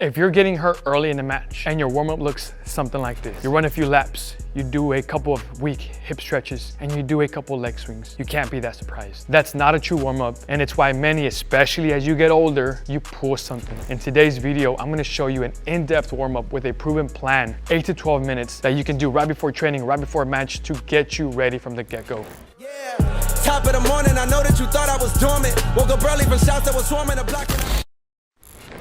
If you're getting hurt early in the match and your warm-up looks something like this, you run a few laps, you do a couple of weak hip stretches, and you do a couple of leg swings, you can't be that surprised. That's not a true warm-up, and it's why many, especially as you get older, you pull something. In today's video, I'm gonna show you an in-depth warm-up with a proven plan, 8 to 12 minutes, that you can do right before training, right before a match to get you ready from the get-go. Top of the morning, I know that you thought I was dormant. Woke up early from shots that was swarming the block.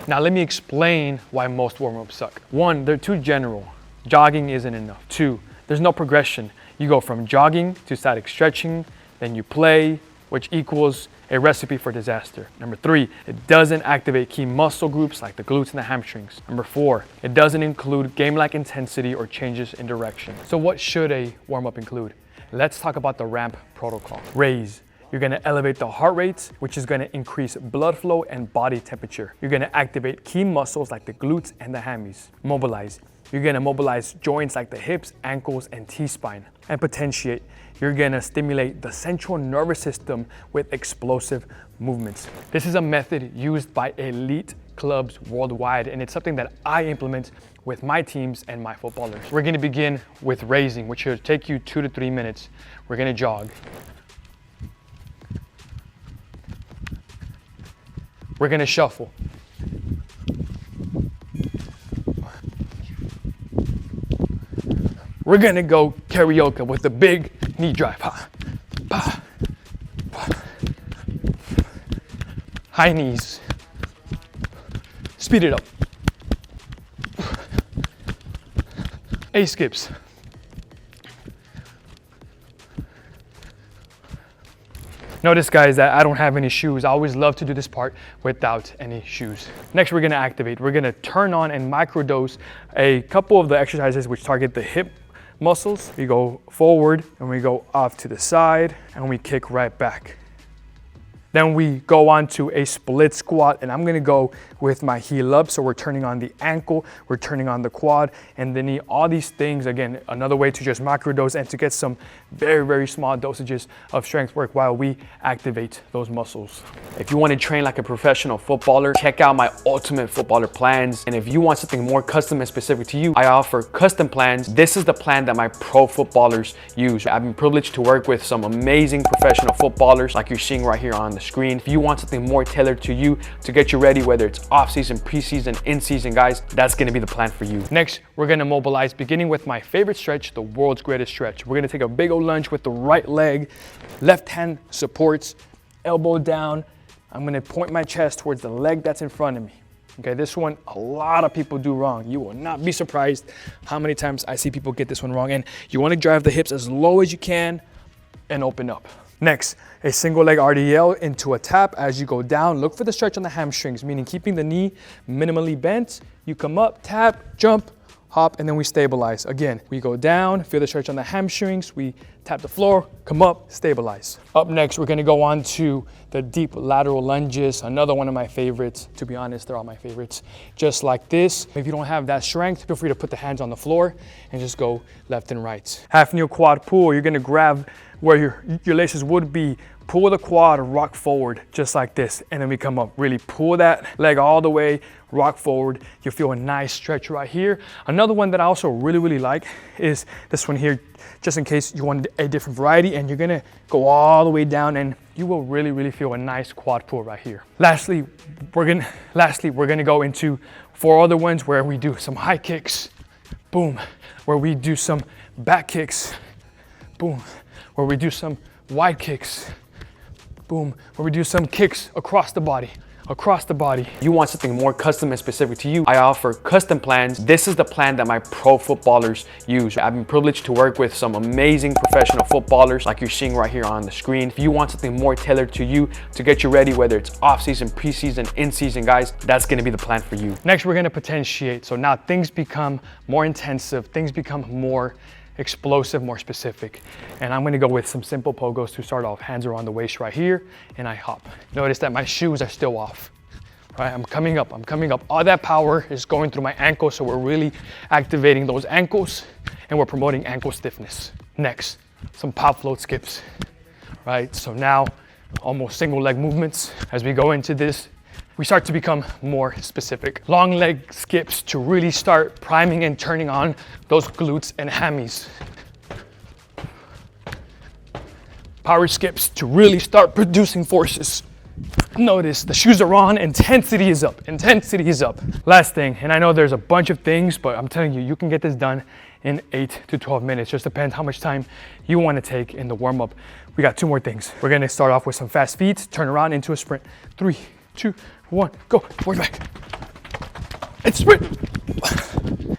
Now let me explain why most warm-ups suck. One, they're too general. Jogging isn't enough. Two, there's no progression. You go from jogging to static stretching, then you play, which equals a recipe for disaster. Number three, it doesn't activate key muscle groups like the glutes and the hamstrings. Number four, it doesn't include game-like intensity or changes in direction. So what should a warm-up include? Let's talk about the ramp protocol. Raise. You're gonna elevate the heart rate, which is gonna increase blood flow and body temperature. You're gonna activate key muscles like the glutes and the hammies. Mobilize. You're gonna mobilize joints like the hips, ankles, and T-spine. And potentiate. You're gonna stimulate the central nervous system with explosive movements. This is a method used by elite clubs worldwide, and it's something that I implement with my teams and my footballers. We're gonna begin with raising, which should take you 2 to 3 minutes. We're gonna jog. We're gonna shuffle. We're gonna go karaoke with a big knee drive. Ha, pa, pa. High knees. Speed it up. A skips. Notice, guys, that I don't have any shoes. I always love to do this part without any shoes. Next, we're gonna activate. We're gonna turn on and microdose a couple of the exercises which target the hip muscles. We go forward and we go off to the side and we kick right back. Then we go on to a split squat, and I'm gonna go with my heel up. So we're turning on the ankle, we're turning on the quad, and the knee. All these things, again, another way to just microdose and to get some very, very small dosages of strength work while we activate those muscles. If you want to train like a professional footballer, check out my Ultimate Footballer plans. And if you want something more custom and specific to you, I offer custom plans. This is the plan that my pro footballers use. I've been privileged to work with some amazing professional footballers like you're seeing right here on the screen. If you want something more tailored to you to get you ready, whether it's off-season, pre-season, in-season, guys, that's gonna be the plan for you. Next, we're gonna mobilize, beginning with my favorite stretch, the world's greatest stretch. We're gonna take a big old lunge with the right leg, left hand supports, elbow down. I'm gonna point my chest towards the leg that's in front of me. Okay, this one, a lot of people do wrong. You will not be surprised how many times I see people get this one wrong. And you wanna drive the hips as low as you can and open up. Next, a single leg RDL into a tap. As you go down, look for the stretch on the hamstrings, meaning keeping the knee minimally bent. You come up, tap, jump, hop, and then we stabilize. Again, we go down, feel the stretch on the hamstrings, we tap the floor, come up, stabilize. Up next, we're gonna go on to the deep lateral lunges, another one of my favorites. To be honest, they're all my favorites. Just like this. If you don't have that strength, feel free to put the hands on the floor and just go left and right. Half knee quad pull, you're gonna grab where your laces would be, pull the quad, rock forward, just like this, and then we come up. Really pull that leg all the way, rock forward. You feel a nice stretch right here. Another one that I also really like is this one here, just in case you want a different variety, and you're gonna go all the way down and you will really feel a nice quad pull right here. Lastly, we're gonna go into 4 other ones where we do some high kicks, boom, where we do some back kicks, boom, where we do some wide kicks, boom, where we do some kicks across the body. You want something more custom and specific to you, I offer custom plans. This is the plan that my pro footballers use. I've been privileged to work with some amazing professional footballers like you're seeing right here on the screen. If you want something more tailored to you to get you ready, whether it's off-season, pre-season, in-season, guys, that's gonna be the plan for you. Next, we're gonna potentiate. So now things become more intensive, things become more explosive, more specific. And I'm gonna go with some simple pogos to start off. Hands are on the waist right here, and I hop. Notice that my shoes are still off. Right, I'm coming up. All that power is going through my ankles, so we're really activating those ankles, and we're promoting ankle stiffness. Next, some pop float skips, right? So now, almost single leg movements as we go into this we start to become more specific. Long leg skips to really start priming and turning on those glutes and hammies. Power skips to really start producing forces. Notice the shoes are on, intensity is up, intensity is up. Last thing, and I know there's a bunch of things, but I'm telling you, you can get this done in 8 to 12 minutes. Just depends how much time you want to take in the warm up. We got 2 more things. We're gonna start off with some fast feet, turn around into a sprint. 3, 2, 1, go, forward back. And sprint.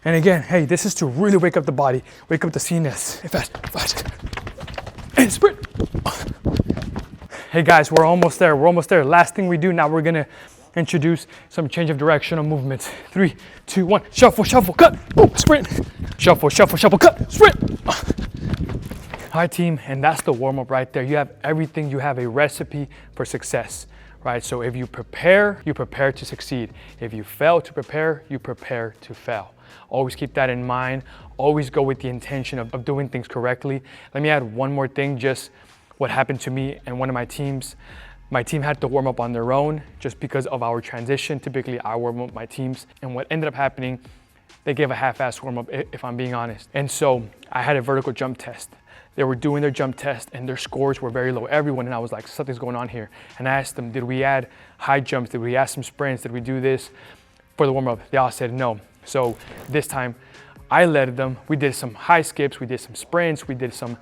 And again, hey, this is to really wake up the body, wake up the CNS. Fast, fast. And sprint. Hey guys, we're almost there, we're almost there. Last thing we do now, we're gonna introduce some change of directional movements. 3, 2, 1, shuffle, shuffle, cut, boom, sprint. Shuffle, shuffle, shuffle, cut, sprint. Hi team, and that's the warm up right there. You have everything, you have a recipe for success, right? So if you prepare to succeed. If you fail to prepare, you prepare to fail. Always keep that in mind. Always go with the intention of doing things correctly. Let me add one more thing, just what happened to me and one of my teams. My team had to warm up on their own just because of our transition. Typically, I warm up my teams. And what ended up happening, they gave a half-ass warm up, if I'm being honest. And so I had a vertical jump test. They were doing their jump test and their scores were very low, everyone. And I was like, something's going on here. And I asked them, did we add high jumps? Did we add some sprints? Did we do this for the warm up? They all said no. So this time I led them. We did some high skips, we did some sprints, we did a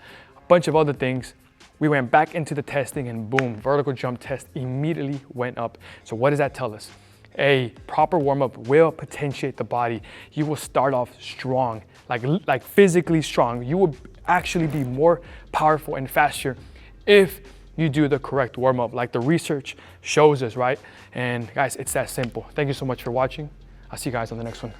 bunch of other things. We went back into the testing and boom, vertical jump test immediately went up. So what does that tell us? A proper warm-up will potentiate the body. You will start off strong, like physically strong. You will actually be more powerful and faster if you do the correct warm-up, like the research shows us, right? And guys, it's that simple. Thank you so much for watching. I'll see you guys on the next one.